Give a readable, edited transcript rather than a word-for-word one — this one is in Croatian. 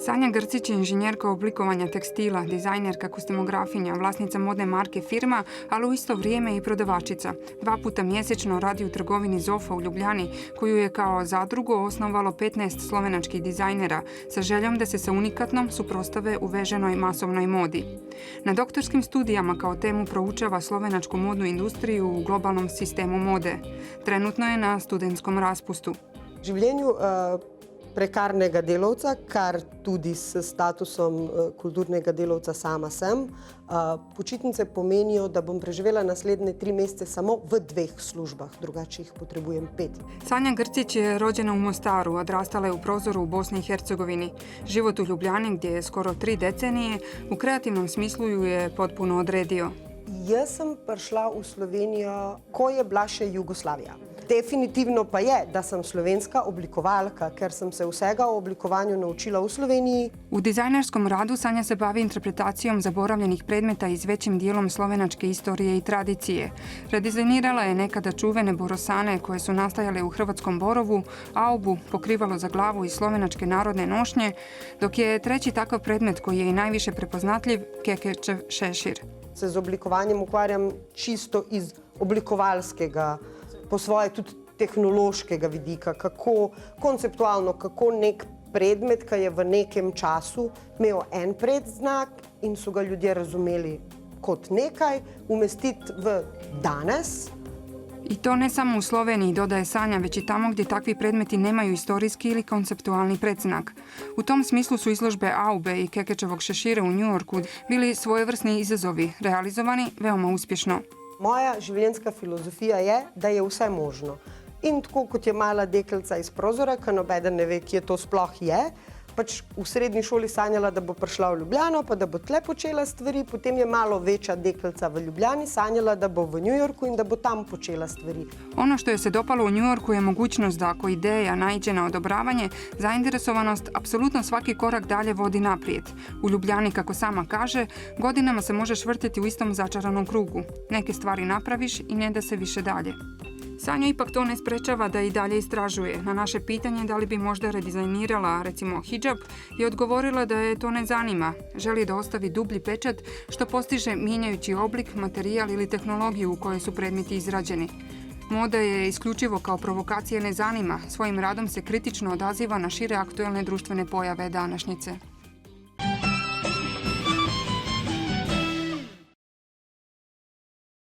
Sanja Grcić je inženjerka oblikovanja tekstila, dizajnerka, kostimografinja, vlasnica modne marke Firma, ali u isto vrijeme i prodavačica. 2 puta mjesečno radi u trgovini Zofa u Ljubljani, koju je kao zadrugu osnovalo 15 slovenačkih dizajnera, sa željom da se sa unikatnom suprotstave uveženoj masovnoj modi. Na doktorskim studijama kao temu proučava slovenačku modnu industriju u globalnom sistemu mode. Trenutno je na študentskom raspustu. Življenju prekarnega delavca, kar tudi s statusom kulturnega delavca sama sem. Počitnice pomenijo, da bom preživela naslednje 3 mesece samo v 2 službah, drugače jih potrebujem 5. Sanja Grcić je rođena u Mostaru, odrastala je u Prozoru u Bosni i Hercegovini. Život u Ljubljani, gdje je skoro 3 decenije, u kreativnom smislu ju je potpuno odredio. Jaz sem prišla v Slovenijo, ko je bila še Jugoslavija. Definitivno pa je, da sem slovenska oblikovalka, ker sem se vsega o oblikovanju naučila v Sloveniji. U dizajnerskom radu Sanja se bavi interpretacijom zaboravljenih predmeta iz većim dijelom slovenačke istorije i tradicije. Redizajnirala je nekada čuvene borosane koje su nastajale u hrvatskom Borovu, aubu, pokrivalo za glavu iz slovenačke narodne nošnje, dok je treći takav predmet koji je i najviše prepoznatljiv Kekečev šešir. Se z oblikovanjem ukvarjam čisto iz oblikovalskega, po svoje tudi tehnološkega vidika, kako konceptualno, kako nek predmet, ki je v nekem času imel en predznak in so ga ljudje razumeli kot nekaj, umestiti v danes. I to ne samo u Sloveniji, dodaje Sanja, već i tamo gdje takvi predmeti nemaju istorijski ili konceptualni predznak. U tom smislu su izložbe Aube i Kekečevog šešira u New Yorku bili svojevrsni izazovi, realizovani veoma uspješno. Moja življenjska filozofija je, da je vse možno. In tako kot je mala deklica iz Prozora, ki nobeden ne ve, kje to sploh je, pač v srednji šoli sanjala, da bo prišla v Ljubljano, pa da bo tle počela stvari, potem je malo večja deklica v Ljubljani sanjala, da bo v New Yorku in da bo tam počela stvari. Ono što je se dopalo u New Yorku je mogućnost da ako ideja naiđe na odobravanje, zainteresovanost apsolutno svaki korak dalje vodi naprijed. U Ljubljani, kako sama kaže, godinama se možeš vrtiti u istom začaranom krugu. Neke stvari napraviš i ne da se više dalje. Sanja ipak to ne sprečava da i dalje istražuje. Na naše pitanje da li bi možda redizajnirala, recimo, hidžab, je odgovorila da je to ne zanima. Želi da ostavi dublji pečat, što postiže mijenjajući oblik, materijal ili tehnologiju u kojoj su predmeti izrađeni. Moda je isključivo kao provokacija ne zanima. Svojim radom se kritično odaziva na šire aktuelne društvene pojave današnjice.